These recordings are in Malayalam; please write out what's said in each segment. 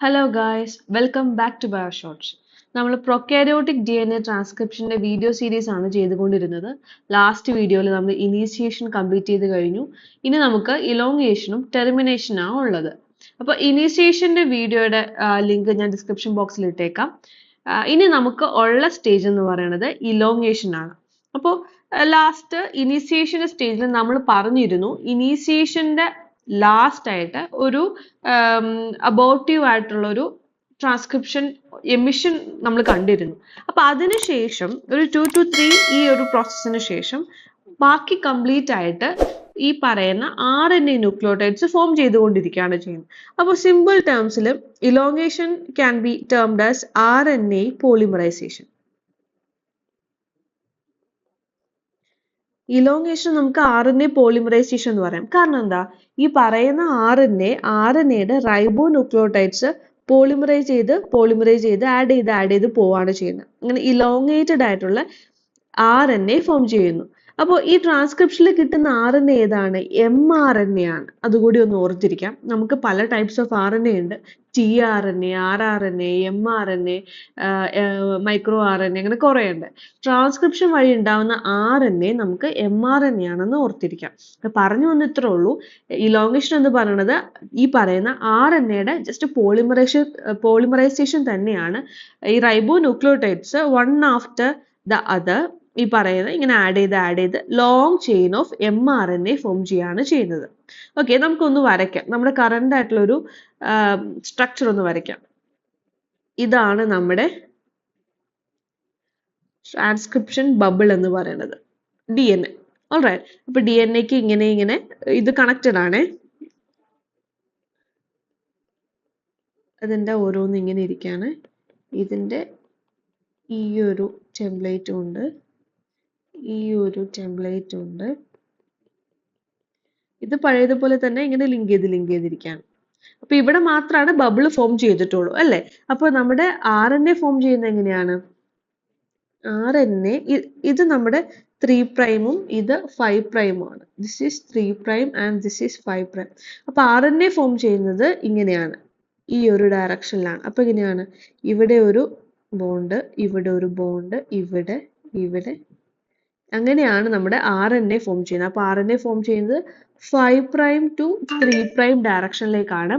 Hello guys, welcome back to BioShorts. നമ്മൾ പ്രൊക്കാരിയോട്ടിക് DNA ട്രാൻസ്ക്രിപ്ഷന്റെ വീഡിയോ സീരീസ് ആണ് ചെയ്തുകൊണ്ടിരുന്നത്. ലാസ്റ്റ് വീഡിയോയിൽ നമ്മൾ ഇനീഷ്യേഷൻ കംപ്ലീറ്റ് ചെയ്ത് കഴിഞ്ഞു. ഇനി നമുക്ക് ഇലോങ്ങേഷനും ടെർമിനേഷനാണ് ഉള്ളത്. അപ്പോൾ ഇനീഷ്യേഷന്റെ വീഡിയോയുടെ ലിങ്ക് ഞാൻ ഡിസ്ക്രിപ്ഷൻ ബോക്സിൽ ഇട്ടേക്കാം. ഇനി നമുക്ക് ഉള്ള സ്റ്റേജ് എന്ന് പറയുന്നത് ഇലോങ്ങേഷൻ ആണ്. അപ്പോൾ ലാസ്റ്റ് ഇനീഷ്യേഷന്റെ സ്റ്റേജിൽ നമ്മൾ പറഞ്ഞിരുന്നു ഇനീഷ്യേഷന്റെ ലാസ്റ്റ് ആയിട്ട് ഒരു അബോർട്ടീവ് ആയിട്ടുള്ള ഒരു ട്രാൻസ്ക്രിപ്ഷൻ എമിഷൻ നമ്മൾ കണ്ടിരുന്നു. അപ്പൊ അതിനുശേഷം ഒരു 2 to 3 ഈ ഒരു പ്രോസസ്സിന് ശേഷം ബാക്കി കംപ്ലീറ്റ് ആയിട്ട് ഈ പറയുന്ന RNA ന്യൂക്ലിയോടൈഡ്സ് ഫോം ചെയ്തുകൊണ്ടിരിക്കുകയാണ് ചെയ്യുന്നത്. അപ്പോൾ സിമ്പിൾ ടേംസിൽ elongation can be termed as RNA polymerization. Elongation നമുക്ക് RNA പോളിമറൈസേഷൻ എന്ന് പറയാം. കാരണം എന്താ, ഈ പറയുന്ന RNAയുടെ റൈബോ ന്യൂക്ലിയോടൈഡ്സ് പോളിമറൈസ് ചെയ്ത് ആഡ് ചെയ്ത് പോവാണ് ചെയ്യുന്നത്. അങ്ങനെ ഇലോങ്ങേറ്റഡ് ആയിട്ടുള്ള RNA ഫോം ചെയ്യുന്നു. അപ്പോൾ ഈ ട്രാൻസ്ക്രിപ്ഷനിൽ കിട്ടുന്ന RNA ഏതാണ്? mRNA ആണ്. അതുകൂടി ഒന്ന് ഓർത്തിരിക്കാം. നമുക്ക് പല ടൈപ്സ് ഓഫ് RNA ഉണ്ട്. tRNA, rRNA, mRNA, micro RNA, അങ്ങനെ കുറേ ഉണ്ട്. ട്രാൻസ്ക്രിപ്ഷൻ വഴി ഉണ്ടാവുന്ന RNA നമുക്ക് mRNA ആണെന്ന് ഓർത്തിരിക്കാം. പറഞ്ഞു വന്ന് ഇത്രേ ഉള്ളൂ. ഇലോങ്ങേഷൻ എന്ന് പറയുന്നത് ഈ പറയുന്ന RNAയുടെ ജസ്റ്റ് പോളിമറൈസേഷൻ തന്നെയാണ്. ഈ റൈബോ nucleotides one after the other ഈ പറയുന്നത് ഇങ്ങനെ ആഡ് ചെയ്ത് long chain of mRNA form ചെയ്യാണ് ചെയ്യുന്നത്. ഓക്കെ, നമുക്കൊന്ന് വരയ്ക്കാം. നമ്മുടെ കറന്റ് ആയിട്ടുള്ള ഒരു സ്ട്രക്ചർ ഒന്ന് വരയ്ക്കാം. ഇതാണ് നമ്മുടെ ട്രാൻസ്ക്രിപ്ഷൻ ബബിൾ എന്ന് പറയുന്നത്, DNA. ഓൾറൈറ്റ്, അപ്പൊ DNAക്ക് ഇങ്ങനെ ഇത് കണക്റ്റഡ് ആണ്. അതിന്റെ ഓരോന്ന് ഇങ്ങനെ ഇരിക്കാണ്. ഇതിന്റെ ഈ ഒരു ടെംപ്ലേറ്റും ഉണ്ട്, ഈ ഒരു ടെംപ്ലേറ്റ് ഉണ്ട്. ഇത് പഴയതുപോലെ തന്നെ ഇങ്ങനെ ലിങ്ക് ചെയ്തിരിക്കുകയാണ്. അപ്പൊ ഇവിടെ മാത്രമാണ് ബബിൾ ഫോം ചെയ്തിട്ടുള്ളൂ അല്ലേ? അപ്പൊ നമ്മുടെ RNA ഫോം ചെയ്യുന്നത് എങ്ങനെയാണ്? RNA ഇത് നമ്മുടെ 3' ഇത് 5' ആണ്. This is 3' and this is 5'. അപ്പൊ RNA ഫോം ചെയ്യുന്നത് ഇങ്ങനെയാണ്, ഈ ഒരു ഡയറക്ഷനിലാണ്. അപ്പൊ ഇങ്ങനെയാണ്, ഇവിടെ ഒരു ബോണ്ട്, ഇവിടെ ഒരു ബോണ്ട്, ഇവിടെ അങ്ങനെയാണ് നമ്മുടെ RNA ഫോം ചെയ്യുന്നത്. അപ്പൊ RNA ഫോം ചെയ്യുന്നത് 5' to 3' ഡയറക്ഷനിലേക്കാണ്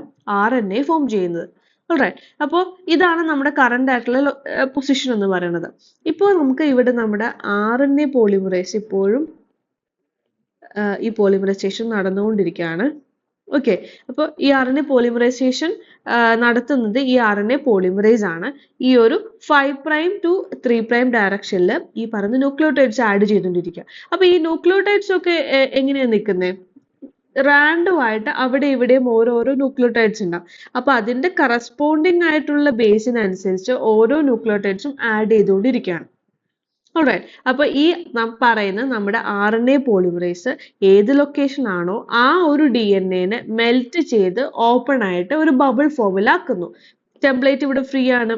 RNA ഫോം ചെയ്യുന്നത്. ഓൾറൈറ്റ്, അപ്പോൾ ഇതാണ് നമ്മുടെ കറന്റ് ആയിട്ടുള്ള പൊസിഷൻ എന്ന് പറയുന്നത്. ഇപ്പോൾ നമുക്ക് ഇവിടെ നമ്മുടെ RNA പോളിമറൈസ് ഇപ്പോഴും ഈ പോളിമറൈസേഷൻ നടന്നുകൊണ്ടിരിക്കുകയാണ്. ഓക്കെ, അപ്പോൾ ഈ RNA പോളിമറൈസേഷൻ നടത്തുന്നത് ഈ RNA പോളിമറൈസ് ആണ്. ഈ ഒരു 5' to 3' ഡയറക്ഷനിൽ ഈ പറയുന്ന ന്യൂക്ലിയോടൈഡ്സ് ആഡ് ചെയ്തുകൊണ്ടിരിക്കുക. അപ്പൊ ഈ ന്യൂക്ലിയോടൈഡ്സ് ഒക്കെ എങ്ങനെയാണ് നിൽക്കുന്നത്? റാൻഡം ആയിട്ട് അവിടെ ഇവിടെയും ഓരോരോ ന്യൂക്ലിയോടൈഡ്സ് ഉണ്ടാവും. അപ്പൊ അതിന്റെ കറസ്പോണ്ടിങ് ആയിട്ടുള്ള ബേസിനനുസരിച്ച് ഓരോ ന്യൂക്ലിയോടൈഡ്സും ആഡ് ചെയ്തുകൊണ്ടിരിക്കുകയാണ്. ഓൾറൈറ്റ്, അപ്പൊ ഈ പറയുന്ന നമ്മുടെ RNA പോളിമറൈസ് ഏത് ലൊക്കേഷൻ ആണോ ആ ഒരു DNAനെ മെൽറ്റ് ചെയ്ത് ഓപ്പൺ ആയിട്ട് ഒരു ബബിൾ ഫോമിലാക്കുന്നു. ടെംപ്ലേറ്റ് ഇവിടെ ഫ്രീ ആണ്.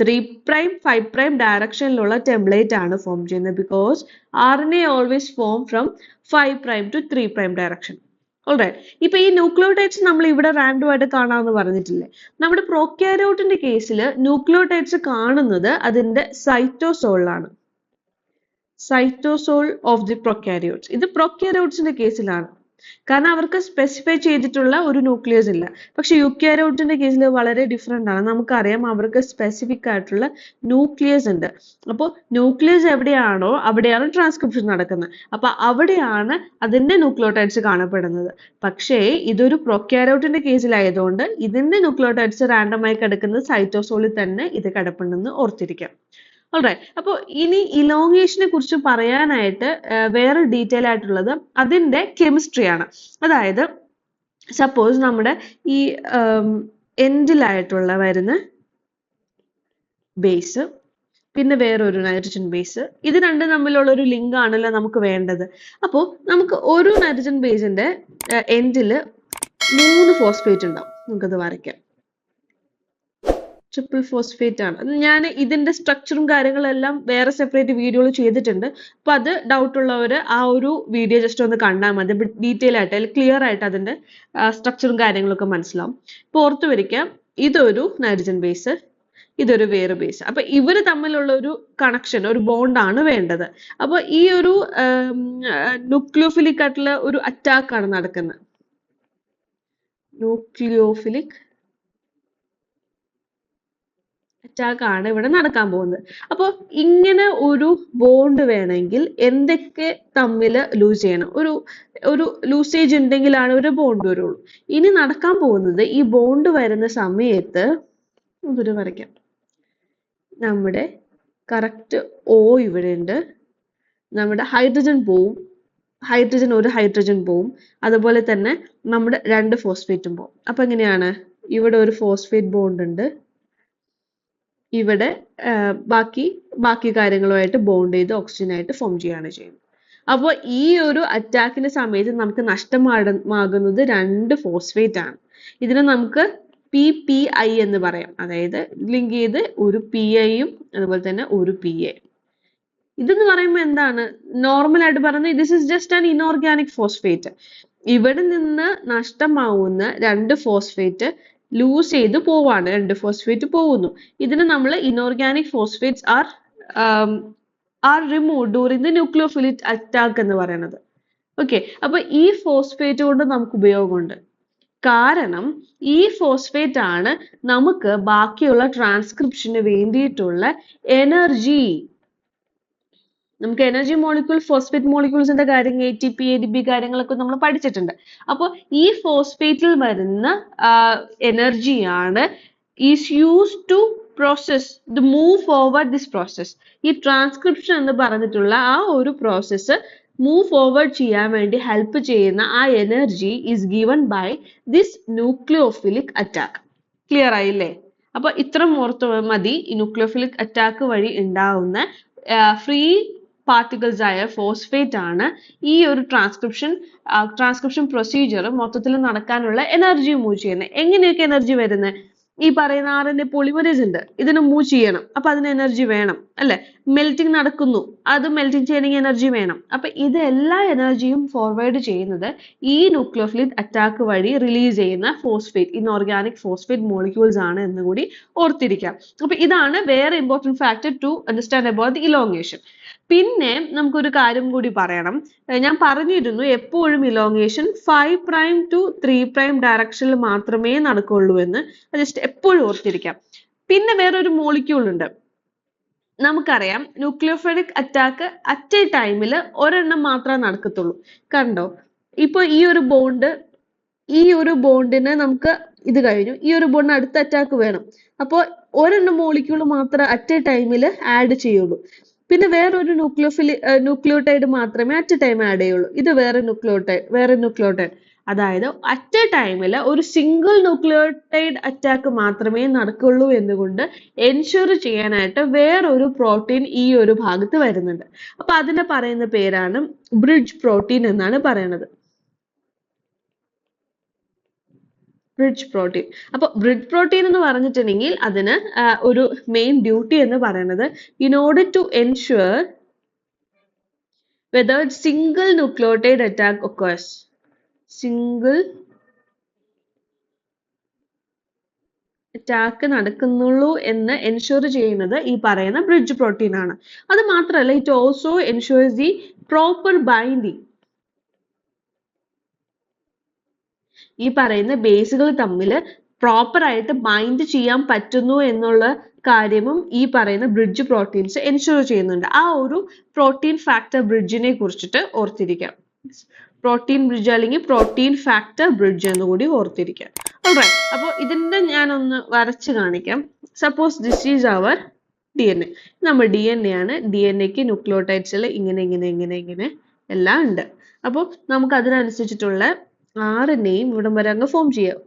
3', 5' ഡയറക്ഷനിലുള്ള ടെംപ്ലേറ്റ് ആണ് ഫോം ചെയ്യുന്നത്. Because RNA always form from 5' to 3' direction. Alright, ഇപ്പൊ ഈ ന്യൂക്ലിയോടൈഡ്സ് നമ്മൾ ഇവിടെ റാൻഡം ആയിട്ട് കാണാമെന്ന് പറഞ്ഞിട്ടില്ലേ? നമ്മുടെ പ്രോക്യാരിയോട്ടിന്റെ കേസിൽ ന്യൂക്ലിയോടൈഡ്സ് കാണുന്നത് അതിന്റെ സൈറ്റോസോളിലാണ്. Cytosol of the prokaryotes. ഇത് പ്രൊക്യാരിയോട്സിന്റെ കേസിലാണ്, കാരണം അവർക്ക് സ്പെസിഫൈ ചെയ്തിട്ടുള്ള ഒരു ന്യൂക്ലിയസ് ഇല്ല. പക്ഷെ യൂക്യാരിയോട്ടിന്റെ കേസിൽ വളരെ ഡിഫറെന്റ് ആണ്. നമുക്കറിയാം അവർക്ക് സ്പെസിഫിക് ആയിട്ടുള്ള ന്യൂക്ലിയസ് ഉണ്ട്. അപ്പോൾ ന്യൂക്ലിയസ് എവിടെയാണോ അവിടെയാണ് ട്രാൻസ്ക്രിപ്ഷൻ നടക്കുന്നത്. അപ്പൊ അവിടെയാണ് അതിന്റെ ന്യൂക്ലിയോടൈഡ്സ് കാണപ്പെടുന്നത്. പക്ഷേ ഇതൊരു പ്രൊക്യാരിയോട്ടിന്റെ കേസിലായതുകൊണ്ട് ഇതിന്റെ ന്യൂക്ലിയോടൈഡ്സ് റാൻഡമായി കിടക്കുന്നത് സൈറ്റോസോളിൽ തന്നെ ഇത് കിടപ്പുണ്ടെന്ന് ഓർത്തിരിക്കാം. ഓൾറൈറ്റ്, അപ്പോൾ ഇനി ഇലോങ്ങേഷനെ കുറിച്ച് പറയാനായിട്ട് വേറെ ഡീറ്റെയിൽ ആയിട്ടുള്ളത് അതിന്റെ കെമിസ്ട്രിയാണ്. അതായത് സപ്പോസ് നമ്മുടെ ഈ എൻഡിലായിട്ടുള്ള വരുന്ന ബേസ്, പിന്നെ വേറൊരു നൈട്രജൻ ബേസ്, ഇത് രണ്ടും തമ്മിലുള്ള ഒരു ലിങ്ക് ആണല്ലോ നമുക്ക് വേണ്ടത്. അപ്പോൾ നമുക്ക് ഒരു നൈട്രജൻ ബേസിന്റെ എൻഡിൽ 3 ഫോസ്ഫേറ്റ് ഉണ്ടാവും. നമുക്കത് വരയ്ക്കാം. ട്രിപ്പിൾ ഫോസ്ഫേറ്റ് ആണ്. ഞാൻ ഇതിന്റെ സ്ട്രക്ചറും കാര്യങ്ങളെല്ലാം വേറെ സെപ്പറേറ്റ് വീഡിയോയിൽ ചെയ്തിട്ടുണ്ട്. അപ്പൊ അത് ഡൗട്ട് ഉള്ളവർ ആ ഒരു വീഡിയോ ജസ്റ്റ് ഒന്ന് കണ്ടാൽ മതി. ഡീറ്റെയിൽ ആയിട്ട് ക്ലിയർ ആയിട്ട് അതിന്റെ സ്ട്രക്ചറും കാര്യങ്ങളൊക്കെ മനസ്സിലാവും. ഇപ്പൊ ഓർത്തു വരിക, ഇതൊരു നൈട്രജൻ ബേസ്, ഇതൊരു വേറെ ബേസ്. അപ്പൊ ഇവര് തമ്മിലുള്ള ഒരു കണക്ഷൻ, ഒരു ബോണ്ടാണ് വേണ്ടത്. അപ്പൊ ഈ ഒരു ന്യൂക്ലിയോഫിലിക് ആയിട്ടുള്ള ഒരു അറ്റാക്ക് ആണ് നടക്കുന്നത്. ന്യൂക്ലിയോഫിലിക് അറ്റാക്ക് ആണ് ഇവിടെ നടക്കാൻ പോകുന്നത്. അപ്പോൾ ഇങ്ങനെ ഒരു ബോണ്ട് വേണമെങ്കിൽ എന്തൊക്കെ തമ്മിൽ ലൂസ് ചെയ്യണം? ഒരു ലൂസേജ് ഉണ്ടെങ്കിലാണ് ഒരു ബോണ്ട് വരുള്ളൂ. ഇനി നടക്കാൻ പോകുന്നത്, ഈ ബോണ്ട് വരുന്ന സമയത്ത് ഇതൊരു വരയ്ക്കാം. നമ്മുടെ കറക്റ്റ് O ഇവിടെ ഉണ്ട്, നമ്മുടെ ഹൈഡ്രജൻ പോവും, ഒരു ഹൈഡ്രജൻ പോവും, അതുപോലെ തന്നെ നമ്മുടെ 2 ഫോസ്ഫേറ്റും പോവും. അപ്പൊ എങ്ങനെയാണ്? ഇവിടെ ഒരു ഫോസ്ഫേറ്റ് ബോണ്ട് ഉണ്ട്, ഇവിടെ ബാക്കി കാര്യങ്ങളുമായിട്ട് ബോണ്ട് ചെയ്ത് ഓക്സിജനായിട്ട് ഫോം ചെയ്യുകയാണ് ചെയ്യുന്നത്. അപ്പോൾ ഈ ഒരു അറ്റാക്കിന്റെ സമയത്ത് നമുക്ക് നഷ്ടമാകുന്നത് 2 ഫോസ്ഫേറ്റ് ആണ്. ഇതിനെ നമുക്ക് PPI എന്ന് പറയാം. അതായത് ലിങ്ക് ചെയ്ത് ഒരു PIയും അതുപോലെ തന്നെ ഒരു PA. ഇതെന്ന് പറയുമ്പോൾ എന്താണ്? നോർമൽ ആയിട്ട് പറയുന്നത് this is just an inorganic phosphate. ഇവിടെ നിന്ന് നഷ്ടമാവുന്ന 2 ഫോസ്ഫേറ്റ് ലൂസ് ചെയ്ത് പോവാണ്, 2 ഫോസ്ഫേറ്റ് പോകുന്നു. ഇതിന് നമ്മൾ inorganic phosphates are remove during the nucleophilic attack എന്ന് പറയുന്നത്. ഓക്കെ, അപ്പൊ ഈ ഫോസ്ഫേറ്റ് കൊണ്ട് നമുക്ക് ഉപയോഗമുണ്ട്. കാരണം ഈ ഫോസ്ഫേറ്റ് ആണ് നമുക്ക് ബാക്കിയുള്ള ട്രാൻസ്ക്രിപ്ഷന് വേണ്ടിയിട്ടുള്ള എനർജി. നമുക്ക് എനർജി മോളിക്യൂൾ, ഫോസ്ഫേറ്റ് മോളിക്യൂൾസിന്റെ കാര്യം ATP ADP കാര്യങ്ങളൊക്കെ നമ്മൾ പഠിച്ചിട്ടുണ്ട്. അപ്പോൾ ഈ ഫോസ്ഫേറ്റിൽ വരുന്ന എനർജിയാണ് is used to process the move forward this process. ഈ ട്രാൻസ്ക്രിപ്ഷൻ എന്ന് പറഞ്ഞിട്ടുള്ള ആ ഒരു പ്രോസസ്സ് മൂവ് ഫോർവേഡ് ചെയ്യാൻ വേണ്ടി ഹെൽപ്പ് ചെയ്യുന്ന ആ energy is given by this nucleophilic attack. Clear ആയില്ലേ? അപ്പൊ ഇത്ര ഓർത്ത് മതി. ഈ ന്യൂക്ലിയോഫിലിക് അറ്റാക്ക് വഴി ഉണ്ടാവുന്ന ഫ്രീ പാർട്ടിക്കിൾസ് ആയ ഫോസ്ഫേറ്റ് ആണ് ഈ ഒരു ട്രാൻസ്ക്രിപ്ഷൻ പ്രൊസീജിയർ മൊത്തത്തിൽ നടക്കാനുള്ള എനർജി മൂവ് ചെയ്യുന്നത്. എങ്ങനെയൊക്കെ എനർജി വരുന്നത്? ഈ പറയുന്ന RNA പോളിമറേസ് ഉണ്ട്, ഇതിന് മൂവ് ചെയ്യണം, അപ്പൊ അതിന് എനർജി വേണം അല്ലെ? മെൽറ്റിംഗ് നടക്കുന്നു, അത് മെൽറ്റിംഗ് ചെയ്യണമെങ്കിൽ എനർജി വേണം. അപ്പൊ ഇത് എല്ലാ എനർജിയും ഫോർവേഡ് ചെയ്യുന്നത് ഈ ന്യൂക്ലിയോഫിലിക് അറ്റാക്ക് വഴി റിലീസ് ചെയ്യുന്ന ഫോസ്ഫേറ്റ്, ഇൻഓർഗാനിക് ഫോസ്ഫേറ്റ് മോളിക്യൂൾസ് ആണ് എന്ന് കൂടി ഓർത്തിരിക്കാം. അപ്പൊ ഇതാണ് വേറെ important factor to understand about the elongation. പിന്നെ നമുക്കൊരു കാര്യം കൂടി പറയണം. ഞാൻ പറഞ്ഞിരുന്നു എപ്പോഴും ഇലോങ്ങേഷൻ 5' to 3' ഡയറക്ഷനിൽ മാത്രമേ നടക്കുള്ളൂ എന്ന്. ജസ്റ്റ് എപ്പോഴും ഓർത്തിരിക്കാം. പിന്നെ വേറൊരു മോളിക്യൂൾ ഉണ്ട്. നമുക്കറിയാം ന്യൂക്ലിയോഫിലിക് അറ്റാക്ക് അറ്റ് എ ടൈമിൽ ഒരെണ്ണം മാത്രമേ നടക്കത്തുള്ളൂ. കണ്ടോ? ഇപ്പൊ ഈ ഒരു ബോണ്ടിന് നമുക്ക് ഇത് കഴിഞ്ഞു, ഈ ഒരു ബോണ്ടിന് അടുത്ത അറ്റാക്ക് വേണം. അപ്പോൾ ഒരെണ്ണം മോളിക്യൂൾ മാത്രമേ അറ്റ് എ ടൈമിൽ ആഡ് ചെയ്യുള്ളൂ. പിന്നെ വേറൊരു ന്യൂക്ലിയോടൈഡ് മാത്രമേ അറ്റ് എ ടൈം ആഡ് ചെയ്യുള്ളൂ. ഇത് വേറെ ന്യൂക്ലിയോടൈഡ്. അതായത് അറ്റ് എ ടൈമിൽ ഒരു സിംഗിൾ ന്യൂക്ലിയോടൈഡ് അറ്റാക്ക് മാത്രമേ നടക്കുള്ളൂ എന്നുകൊണ്ട് എൻഷുർ ചെയ്യാനായിട്ട് വേറൊരു പ്രോട്ടീൻ ഈ ഒരു ഭാഗത്ത് വരുന്നുണ്ട്. അപ്പൊ അതിനെ പറയുന്ന പേരാണ് ബ്രിഡ്ജ് പ്രോട്ടീൻ എന്നാണ് പറയുന്നത്. Bridge protein. അപ്പൊ ബ്രിഡ്ജ് പ്രോട്ടീൻ എന്ന് പറഞ്ഞിട്ടുണ്ടെങ്കിൽ അതിന് ഒരു മെയിൻ ഡ്യൂട്ടി എന്ന് പറയുന്നത് in order to ensure whether single nucleotide attack occurs. Single attack നടക്കുന്നുള്ളൂ എന്ന് എൻഷുർ ചെയ്യുന്നത് ഈ പറയുന്ന ബ്രിഡ്ജ് പ്രോട്ടീൻ ആണ്. അത് മാത്രമല്ല it also ensures the proper binding. ഈ പറയുന്ന ബേസുകൾ തമ്മിൽ പ്രോപ്പർ ആയിട്ട് ബൈൻഡ് ചെയ്യാൻ പറ്റുന്നു എന്നുള്ള കാര്യവും ഈ പറയുന്ന ബ്രിഡ്ജ് പ്രോട്ടീൻസ് എൻഷുർ ചെയ്യുന്നുണ്ട്. ആ ഒരു പ്രോട്ടീൻ ഫാക്ടർ ബ്രിഡ്ജിനെ കുറിച്ചിട്ട് ഓർത്തിരിക്കാം. പ്രോട്ടീൻ ബ്രിഡ്ജ് അല്ലെങ്കിൽ പ്രോട്ടീൻ ഫാക്ടർ ബ്രിഡ്ജ് എന്ന് കൂടി ഓർത്തിരിക്കാം. ഓൾറൈറ്റ്, അപ്പോൾ ഇതിന്റെ ഞാനൊന്ന് വരച്ച് കാണിക്കാം. Suppose this is our DNA. നമ്മുടെ DNA ആണ്. DNAക്ക് ന്യൂക്ലിയോടൈഡ്സിൽ ഇങ്ങനെ എല്ലാം ഉണ്ട്. അപ്പോൾ നമുക്ക് അതിനനുസരിച്ചിട്ടുള്ള RNAയും ഇവിടം വരെ അങ്ങ് ഫോം ചെയ്യാം.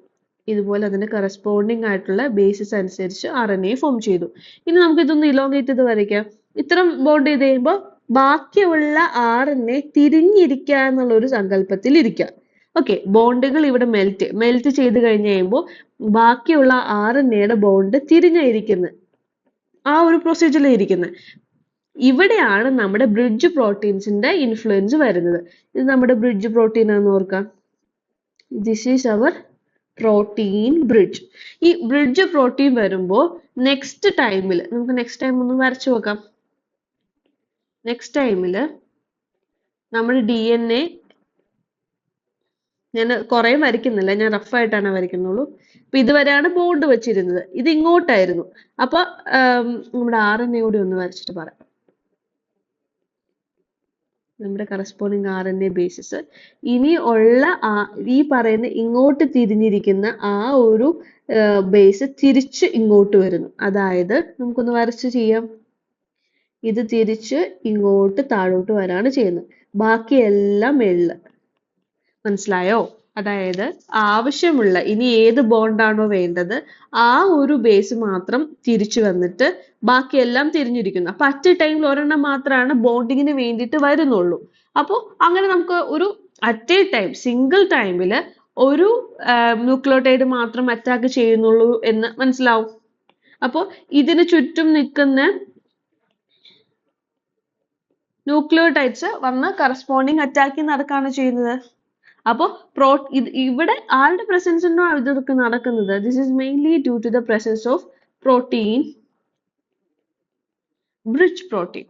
ഇതുപോലെ അതിന് കറസ്പോണ്ടിങ് ആയിട്ടുള്ള ബേസിസ് അനുസരിച്ച് RNA ഫോം ചെയ്തു. ഇനി നമുക്ക് ഇതൊന്ന് ഇലോങ്ങേറ്റ് ചെയ്ത് വരയ്ക്കാം. ഇത്തരം ബോണ്ട് ചെയ്ത് കഴിയുമ്പോൾ ബാക്കിയുള്ള RNA തിരിഞ്ഞിരിക്കുക എന്നുള്ള ഒരു സങ്കല്പത്തിൽ ഇരിക്കുക. ഓക്കെ, ബോണ്ടുകൾ ഇവിടെ മെൽറ്റ് ചെയ്ത് കഴിഞ്ഞ് കഴിയുമ്പോൾ ബാക്കിയുള്ള RNAയുടെ ബോണ്ട് തിരിഞ്ഞിരിക്കുന്നത്, ആ ഒരു പ്രൊസീജിയറിൽ ഇരിക്കുന്നത്. ഇവിടെയാണ് നമ്മുടെ ബ്രിഡ്ജ് പ്രോട്ടീൻസിന്റെ ഇൻഫ്ലുവൻസ് വരുന്നത്. ഇത് നമ്മുടെ ബ്രിഡ്ജ് പ്രോട്ടീൻ ആണെന്ന് ഓർക്കാം. This is our protein bridge. ഈ ബ്രിഡ്ജ് പ്രോട്ടീൻ വരുമ്പോൾ നെക്സ്റ്റ് ടൈമിൽ നമുക്ക് നെക്സ്റ്റ് ടൈം ഒന്ന് വരച്ചു നോക്കാം. നെക്സ്റ്റ് ടൈമിൽ നമ്മുടെ DNA, ഞാൻ കുറെ വരയ്ക്കുന്നില്ല, ഞാൻ റഫായിട്ടാണ് വരയ്ക്കുന്നുള്ളൂ. അപ്പൊ ഇതുവരെയാണ് ബോണ്ട് വെച്ചിരുന്നത്, ഇത് ഇങ്ങോട്ടായിരുന്നു. അപ്പൊ നമ്മുടെ RNA കൂടി ഒന്ന് വരച്ചിട്ട് പറയാം. നമ്മുടെ കറസ്പോണ്ടിങ് RNA ബേസിസ് ഇനി ഉള്ള ഈ പറയുന്ന ഇങ്ങോട്ട് തിരിഞ്ഞിരിക്കുന്ന ആ ഒരു ബേസ് തിരിച്ച് ഇങ്ങോട്ട് വരുന്നു. അതായത് നമുക്കൊന്ന് വരച്ച് ചെയ്യാം. ഇത് തിരിച്ച് ഇങ്ങോട്ട് താഴോട്ട് വരാണ് ചെയ്യുന്നത്. ബാക്കിയെല്ലാം മേളില്. മനസ്സിലായോ? അതായത് ആവശ്യമുള്ള ഇനി ഏത് ബോണ്ടാണോ വേണ്ടത് ആ ഒരു ബേസ് മാത്രം തിരിച്ചു വന്നിട്ട് ബാക്കിയെല്ലാം തിരിഞ്ഞിരിക്കുന്നു. അപ്പൊ അറ്റ് എ ടൈമിൽ ഒരെണ്ണം മാത്രമാണ് ബോണ്ടിങ്ങിന് വേണ്ടിയിട്ട് വരുന്നുള്ളൂ. അപ്പോൾ അങ്ങനെ നമുക്ക് ഒരു അറ്റ് എ ടൈം സിംഗിൾ ടൈമിൽ ഒരു ന്യൂക്ലിയോടൈഡ് മാത്രം അറ്റാക്ക് ചെയ്യുന്നുള്ളൂ എന്ന് മനസ്സിലാവും. അപ്പോൾ ഇതിന് ചുറ്റും നിൽക്കുന്ന ന്യൂക്ലിയോടൈഡ്സ് വന്ന് കറസ്പോണ്ടിങ് അറ്റാക്ക് നടക്കുകയാണ് ചെയ്യുന്നത്. അപ്പോൾ ഇവിടെ ആരുടെ പ്രസൻസിനോ ഇതൊക്കെ നടക്കുന്നത്? This is mainly due to the presence of protein bridge protein.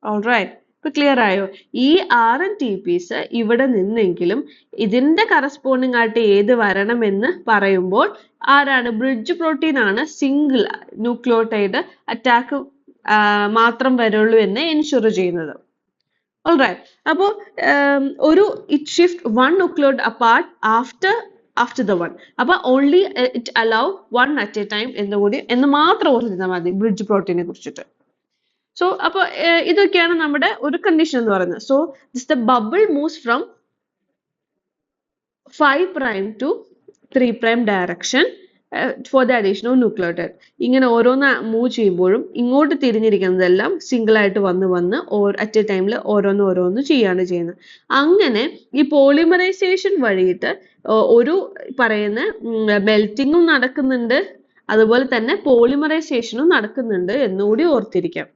Alright, ഇപ്പൊ ക്ലിയർ ആയോ? ഈ RNTPs ഇവിടെ നിന്നെങ്കിലും ഇതിന്റെ കറസ്പോണ്ടിങ് ആയിട്ട് ഏത് വരണമെന്ന് പറയുമ്പോൾ ആരാണ്? ബ്രിഡ്ജ് പ്രോട്ടീൻ ആണ് സിംഗിൾ ന്യൂക്ലിയോടൈഡ് അറ്റാക്ക് മാത്രം വരുള്ളൂ എന്ന് എൻഷുർ ചെയ്യുന്നത്. Alright, അപ്പോൾ ഒരു it shift one nucleotide apart after the one. അപ്പോൾ only it allow one at a time എന്ന് മാത്രം ഓർത്തിരുന്നാൽ മതി ബ്രിഡ്ജ് പ്രോട്ടീനെ കുറിച്ചിട്ട്. സോ അപ്പോൾ ഇതൊക്കെയാണ് നമ്മുടെ ഒരു കണ്ടീഷൻ എന്ന് പറയുന്നത്. So this the bubble moves from 5' to 3' direction for the addition of nucleotide. ഇങ്ങനെ ഓരോന്ന് മൂവ് ചെയ്യുമ്പോഴും ഇങ്ങോട്ട് തിരിഞ്ഞിരിക്കുന്നതെല്ലാം സിംഗിൾ ആയിട്ട് വന്ന് അറ്റ് എ ടൈമിൽ ഓരോന്ന് ചെയ്യാണ് ചെയ്യുന്നത്. അങ്ങനെ ഈ പോളിമറൈസേഷൻ വഴിയിട്ട് ഒരു പറയുന്ന മെൽറ്റിങ്ങും നടക്കുന്നുണ്ട്, അതുപോലെ തന്നെ പോളിമറൈസേഷനും നടക്കുന്നുണ്ട് എന്നുകൂടി ഓർത്തിരിക്കാം.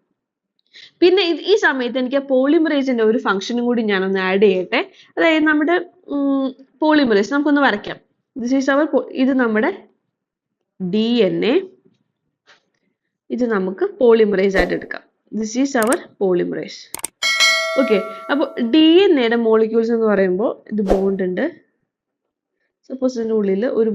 പിന്നെ ഈ സമയത്ത് എനിക്ക് പോളിമറൈസിന്റെ ഒരു ഫംഗ്ഷനും കൂടി ഞാനൊന്ന് ആഡ് ചെയ്യട്ടെ. അതായത് നമ്മുടെ പോളിമറൈസ് നമുക്കൊന്ന് വരയ്ക്കാം. ഇത് നമ്മുടെ DNA, ഇത് നമുക്ക് പോളിമറൈസ് ആയിട്ട് എടുക്കാം. This is our polymerase. Okay, അപ്പോൾ DNA യുടെ മോളിക്യൂൾസ് എന്ന് പറയുമ്പോൾ ഇത് ബോണ്ട് ഉണ്ട്. സപ്പോസ് ഇതിൻ്റെ ഉള്ളിൽ ഒരു